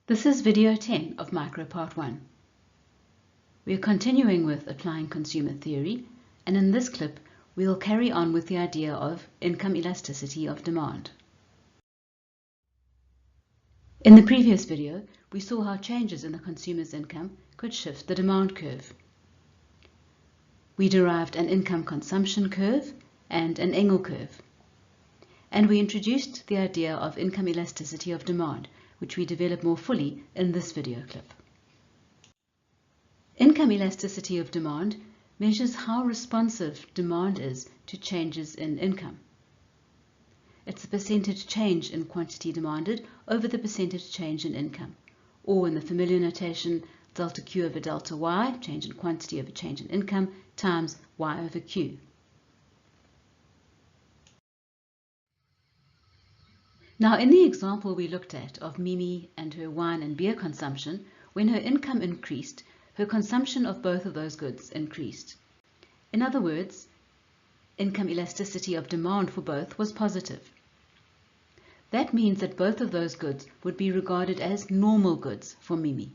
This is video 10 of Micro Part 1. We are continuing with applying consumer theory, and in this clip we'll carry on with the idea of income elasticity of demand. In the previous video, we saw how changes in the consumer's income could shift the demand curve. We derived an income consumption curve and an Engel curve. And we introduced the idea of income elasticity of demand, which we develop more fully in this video clip. Income elasticity of demand measures how responsive demand is to changes in income. It's the percentage change in quantity demanded over the percentage change in income, or in the familiar notation, delta Q over delta Y, change in quantity over change in income, times Y over Q. Now, in the example we looked at of Mimi and her wine and beer consumption, when her income increased, her consumption of both of those goods increased. In other words, income elasticity of demand for both was positive. That means that both of those goods would be regarded as normal goods for Mimi.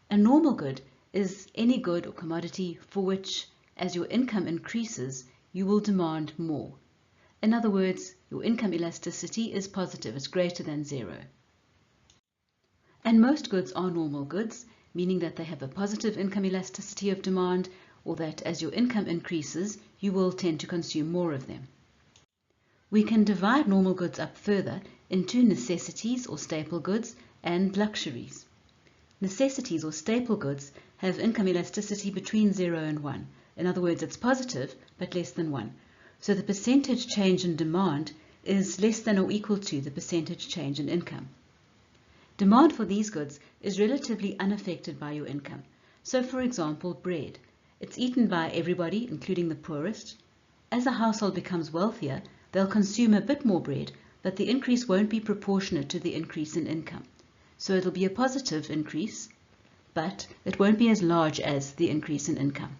A normal good is any good or commodity for which, as your income increases, you will demand more. In other words, your income elasticity is positive, it's greater than zero. And most goods are normal goods, meaning that they have a positive income elasticity of demand, or that as your income increases, you will tend to consume more of them. We can divide normal goods up further into necessities or staple goods and luxuries. Necessities or staple goods have income elasticity between 0 and 1. In other words, it's positive, but less than 1. So the percentage change in demand is less than or equal to the percentage change in income. Demand for these goods is relatively unaffected by your income. So for example, bread. It's eaten by everybody, including the poorest. As a household becomes wealthier, they'll consume a bit more bread, but the increase won't be proportionate to the increase in income. So it'll be a positive increase, but it won't be as large as the increase in income.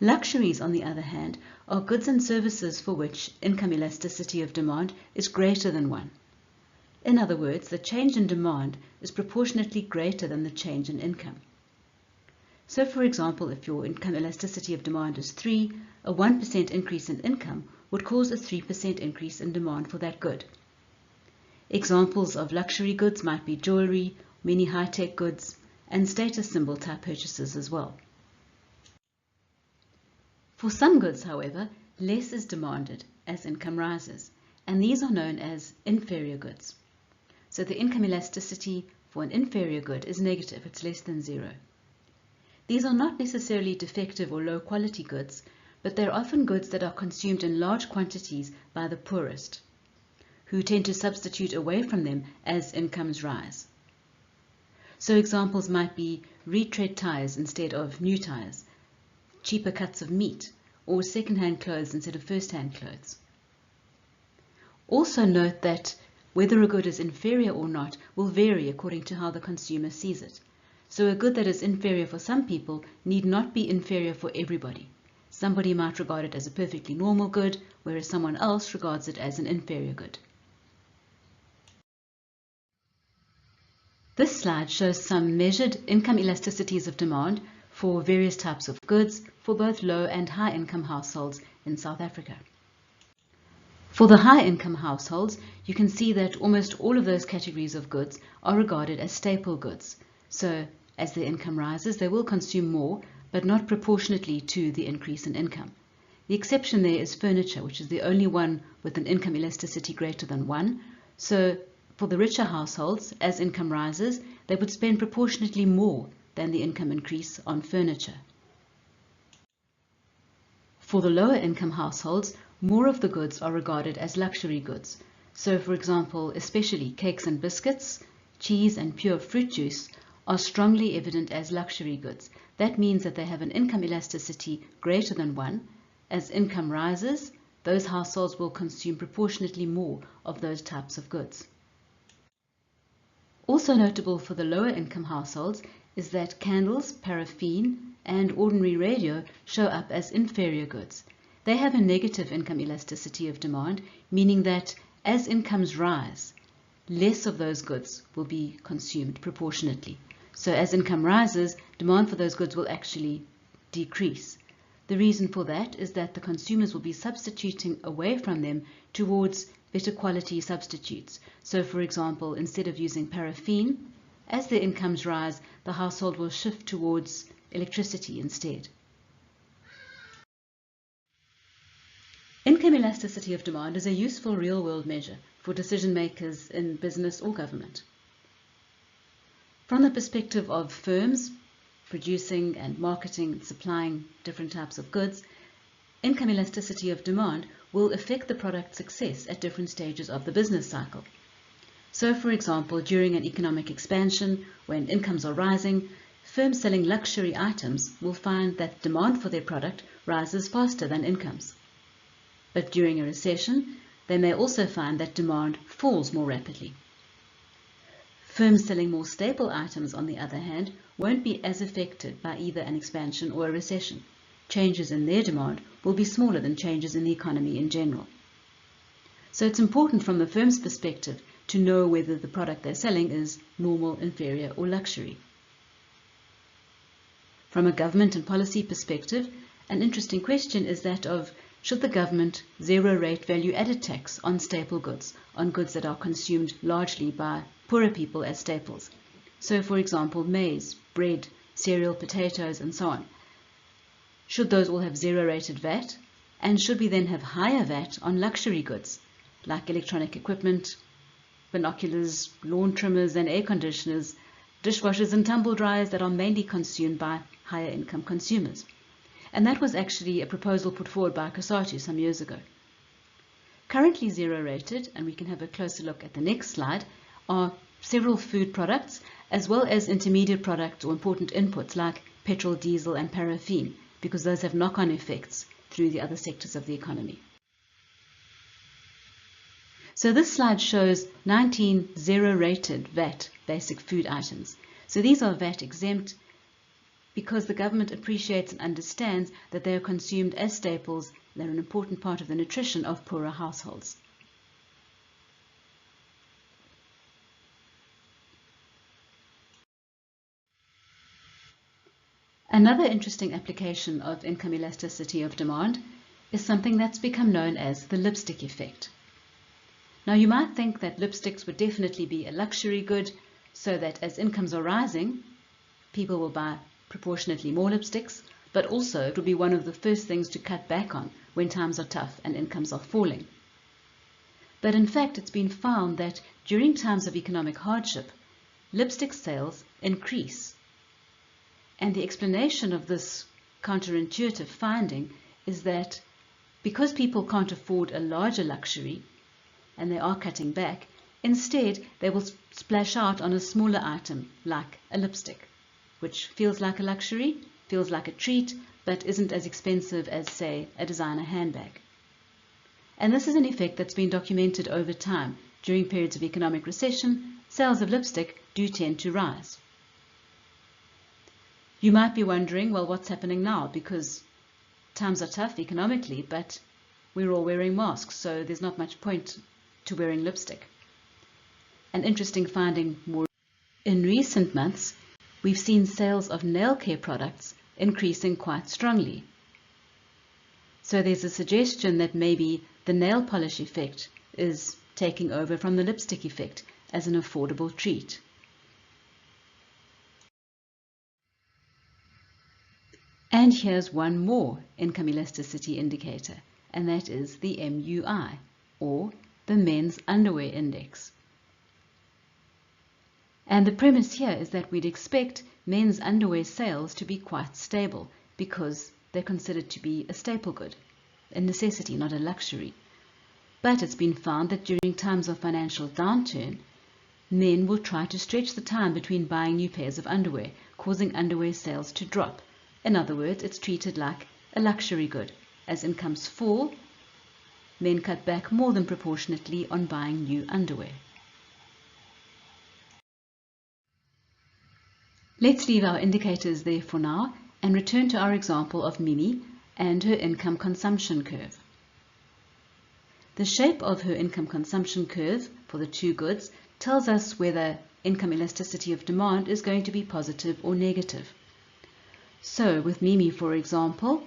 Luxuries, on the other hand, are goods and services for which income elasticity of demand is greater than 1. In other words, the change in demand is proportionately greater than the change in income. So for example, if your income elasticity of demand is 3, a 1% increase in income would cause a 3% increase in demand for that good. Examples of luxury goods might be jewelry, many high-tech goods, and status symbol type purchases as well. For some goods, however, less is demanded as income rises, and these are known as inferior goods. So the income elasticity for an inferior good is negative, it's less than 0. These are not necessarily defective or low quality goods, but they're often goods that are consumed in large quantities by the poorest, who tend to substitute away from them as incomes rise. So examples might be retread tires instead of new tires, cheaper cuts of meat, or second-hand clothes instead of first-hand clothes. Also note that whether a good is inferior or not will vary according to how the consumer sees it. So a good that is inferior for some people need not be inferior for everybody. Somebody might regard it as a perfectly normal good, whereas someone else regards it as an inferior good. This slide shows some measured income elasticities of demand for various types of goods for both low and high income households in South Africa. For the high income households, you can see that almost all of those categories of goods are regarded as staple goods. So as their income rises, they will consume more, but not proportionately to the increase in income. The exception there is furniture, which is the only one with an income elasticity greater than 1. So for the richer households, as income rises, they would spend proportionately more than the income increase on furniture. For the lower income households, more of the goods are regarded as luxury goods. So for example, especially cakes and biscuits, cheese and pure fruit juice are strongly evident as luxury goods. That means that they have an income elasticity greater than 1. As income rises, those households will consume proportionately more of those types of goods. Also notable for the lower income households is that candles, paraffin, and ordinary radio show up as inferior goods. They have a negative income elasticity of demand, meaning that as incomes rise, less of those goods will be consumed proportionately. So as income rises, demand for those goods will actually decrease. The reason for that is that the consumers will be substituting away from them towards better quality substitutes. So for example, instead of using paraffin, as their incomes rise, the household will shift towards electricity instead. Income elasticity of demand is a useful real-world measure for decision makers in business or government. From the perspective of firms producing and marketing and supplying different types of goods, income elasticity of demand will affect the product's success at different stages of the business cycle. So, for example, during an economic expansion, when incomes are rising, firms selling luxury items will find that demand for their product rises faster than incomes. But during a recession, they may also find that demand falls more rapidly. Firms selling more staple items, on the other hand, won't be as affected by either an expansion or a recession. Changes in their demand will be smaller than changes in the economy in general. So it's important from the firm's perspective to know whether the product they're selling is normal, inferior, or luxury. From a government and policy perspective, an interesting question is that of, should the government zero-rate value-added tax on staple goods, on goods that are consumed largely by poorer people as staples? So, for example, maize, bread, cereal, potatoes, and so on. Should those all have zero-rated VAT? And should we then have higher VAT on luxury goods, like electronic equipment, binoculars, lawn trimmers and air conditioners, dishwashers and tumble dryers that are mainly consumed by higher income consumers? And that was actually a proposal put forward by COSATU some years ago. Currently zero-rated, and we can have a closer look at the next slide, are several food products, as well as intermediate products or important inputs like petrol, diesel, and paraffin, because those have knock-on effects through the other sectors of the economy. So this slide shows 19 zero-rated VAT basic food items. So these are VAT exempt because the government appreciates and understands that they are consumed as staples. They're an important part of the nutrition of poorer households. Another interesting application of income elasticity of demand is something that's become known as the lipstick effect. Now you might think that lipsticks would definitely be a luxury good, so that as incomes are rising, people will buy proportionately more lipsticks, but also it will be one of the first things to cut back on when times are tough and incomes are falling. But in fact, it's been found that during times of economic hardship, lipstick sales increase. And the explanation of this counterintuitive finding is that because people can't afford a larger luxury, and they are cutting back, instead they will splash out on a smaller item like a lipstick, which feels like a luxury, feels like a treat, but isn't as expensive as, say, a designer handbag. And this is an effect that's been documented over time. During periods of economic recession, sales of lipstick do tend to rise. You might be wondering, well, what's happening now? Because times are tough economically, but we're all wearing masks, so there's not much point to wearing lipstick. An interesting finding more in recent months, we've seen sales of nail care products increasing quite strongly. So there's a suggestion that maybe the nail polish effect is taking over from the lipstick effect as an affordable treat. And here's one more income elasticity indicator, and that is the MUI, or the Men's Underwear Index. And the premise here is that we'd expect men's underwear sales to be quite stable because they're considered to be a staple good, a necessity, not a luxury. But it's been found that during times of financial downturn, men will try to stretch the time between buying new pairs of underwear, causing underwear sales to drop. In other words, it's treated like a luxury good. As incomes fall, men cut back more than proportionately on buying new underwear. Let's leave our indicators there for now and return to our example of Mimi and her income consumption curve. The shape of her income consumption curve for the two goods tells us whether income elasticity of demand is going to be positive or negative. So with Mimi, for example,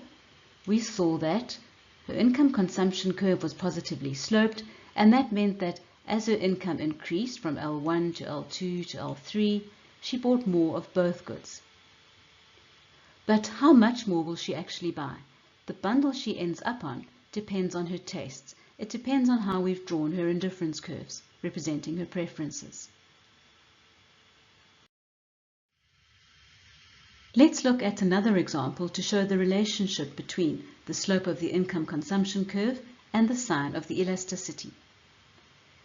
we saw that her income consumption curve was positively sloped, and that meant that as her income increased from L1 to L2 to L3, she bought more of both goods. But how much more will she actually buy? The bundle she ends up on depends on her tastes. It depends on how we've drawn her indifference curves, representing her preferences. Let's look at another example to show the relationship between the slope of the income consumption curve and the sign of the elasticity.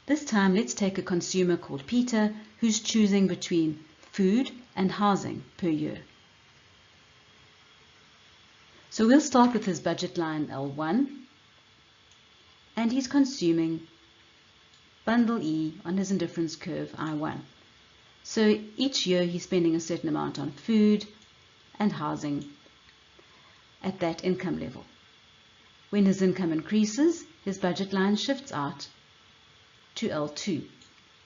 This time, let's take a consumer called Peter who's choosing between food and housing per year. So we'll start with his budget line L1, and he's consuming bundle E on his indifference curve I1. So each year he's spending a certain amount on food and housing at that income level. When his income increases, his budget line shifts out to L2,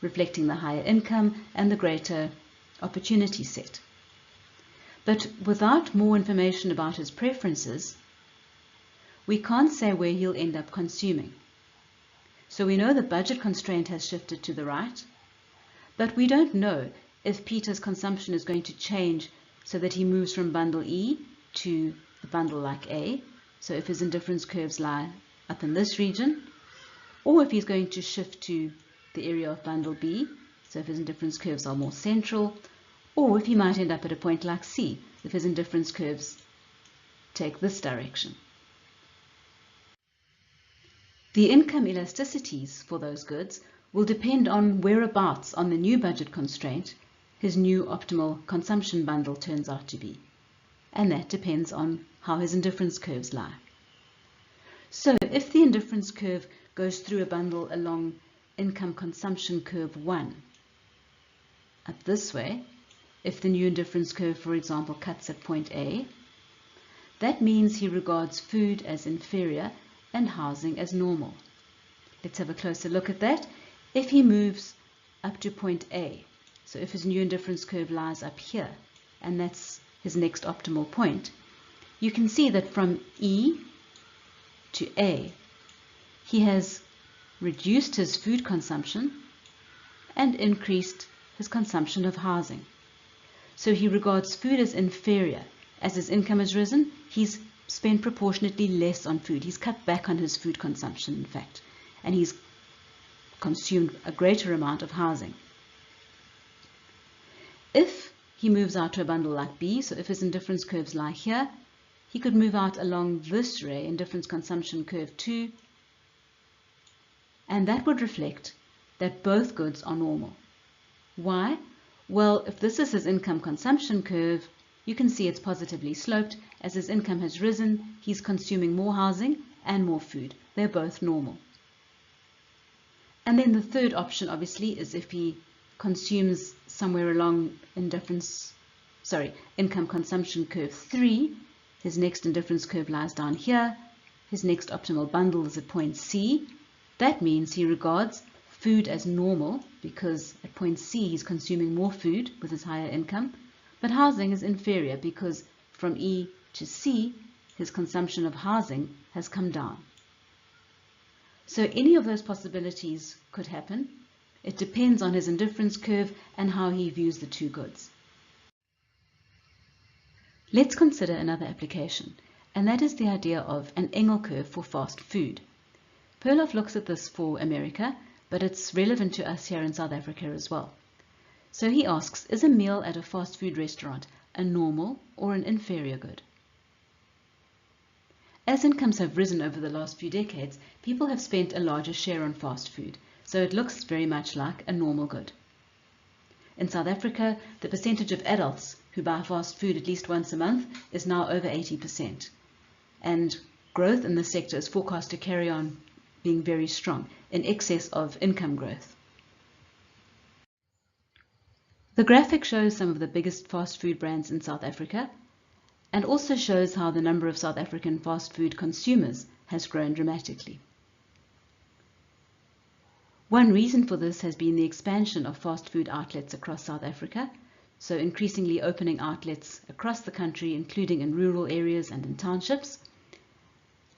reflecting the higher income and the greater opportunity set. But without more information about his preferences, we can't say where he'll end up consuming. So we know the budget constraint has shifted to the right, but we don't know if Peter's consumption is going to change so that he moves from bundle E to the bundle like A, so if his indifference curves lie up in this region, or if he's going to shift to the area of bundle B, so if his indifference curves are more central, or if he might end up at a point like C, if his indifference curves take this direction. The income elasticities for those goods will depend on whereabouts on the new budget constraint his new optimal consumption bundle turns out to be, and that depends on how his indifference curves lie. So if the indifference curve goes through a bundle along income consumption curve 1, up this way, if the new indifference curve, for example, cuts at point A, that means he regards food as inferior and housing as normal. Let's have a closer look at that. If he moves up to point A, so if his new indifference curve lies up here, and that's his next optimal point, you can see that from E to A, he has reduced his food consumption and increased his consumption of housing. So he regards food as inferior. As his income has risen, he's spent proportionately less on food. He's cut back on his food consumption, in fact, and he's consumed a greater amount of housing. If he moves out to a bundle like B, so if his indifference curves lie here, he could move out along this ray, indifference consumption curve 2, and that would reflect that both goods are normal. Why? Well, if this is his income consumption curve, you can see it's positively sloped. As his income has risen, he's consuming more housing and more food. They're both normal. And then the third option, obviously, is if he consumes somewhere along income consumption curve 3, his next indifference curve lies down here, his next optimal bundle is at point C. That means he regards food as normal because at point C he's consuming more food with his higher income, but housing is inferior because from E to C his consumption of housing has come down. So any of those possibilities could happen. It depends on his indifference curve and how he views the two goods. Let's consider another application, and that is the idea of an Engel curve for fast food. Perloff looks at this for America, but it's relevant to us here in South Africa as well. So he asks, is a meal at a fast food restaurant a normal or an inferior good? As incomes have risen over the last few decades, people have spent a larger share on fast food, so it looks very much like a normal good. In South Africa, the percentage of adults who buy fast food at least once a month is now over 80%, and growth in this sector is forecast to carry on being very strong, in excess of income growth. The graphic shows some of the biggest fast food brands in South Africa, and also shows how the number of South African fast food consumers has grown dramatically. One reason for this has been the expansion of fast food outlets across South Africa, so increasingly opening outlets across the country, including in rural areas and in townships.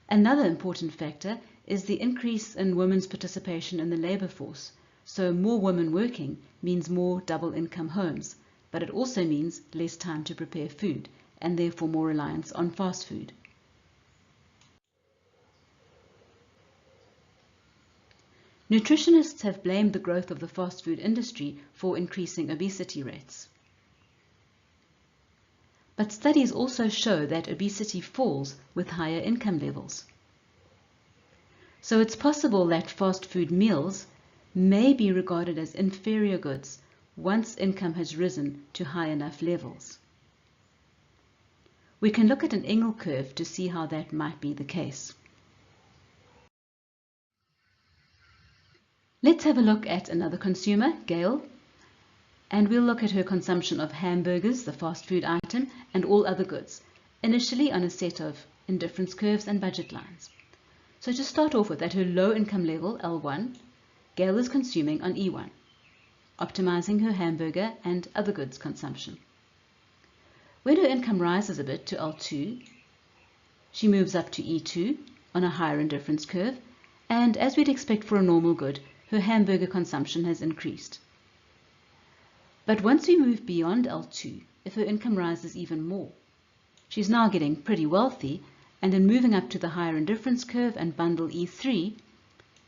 Another important factor is the increase in women's participation in the labour force. So more women working means more double income homes, but it also means less time to prepare food and therefore more reliance on fast food. Nutritionists have blamed the growth of the fast food industry for increasing obesity rates. But studies also show that obesity falls with higher income levels. So it's possible that fast food meals may be regarded as inferior goods once income has risen to high enough levels. We can look at an Engel curve to see how that might be the case. Let's have a look at another consumer, Gail, and we'll look at her consumption of hamburgers, the fast food item, and all other goods, initially on a set of indifference curves and budget lines. So to start off with, at her low income level, L1, Gail is consuming on E1, optimizing her hamburger and other goods consumption. When her income rises a bit to L2, she moves up to E2 on a higher indifference curve, and as we'd expect for a normal good, her hamburger consumption has increased. But once we move beyond L2, if her income rises even more, she's now getting pretty wealthy, and in moving up to the higher indifference curve and bundle E3,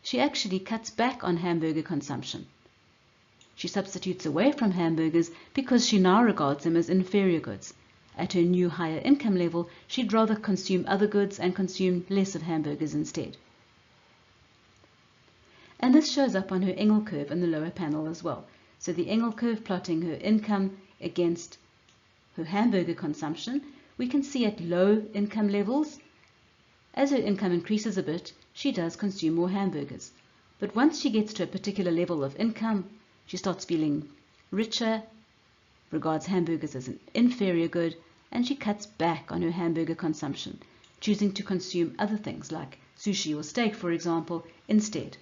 she actually cuts back on hamburger consumption. She substitutes away from hamburgers because she now regards them as inferior goods. At her new higher income level, she'd rather consume other goods and consume less of hamburgers instead. And this shows up on her Engel curve in the lower panel as well. So the Engel curve plotting her income against her hamburger consumption, we can see at low income levels, as her income increases a bit, she does consume more hamburgers. But once she gets to a particular level of income, she starts feeling richer, regards hamburgers as an inferior good, and she cuts back on her hamburger consumption, choosing to consume other things like sushi or steak, for example, instead.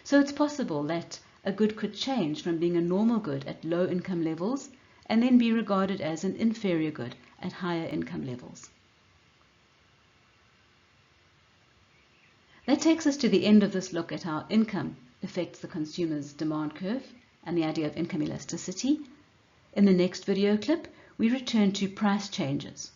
So it's possible that a good could change from being a normal good at low income levels and then be regarded as an inferior good at higher income levels. That takes us to the end of this look at how income affects the consumer's demand curve and the idea of income elasticity. In the next video clip, we return to price changes.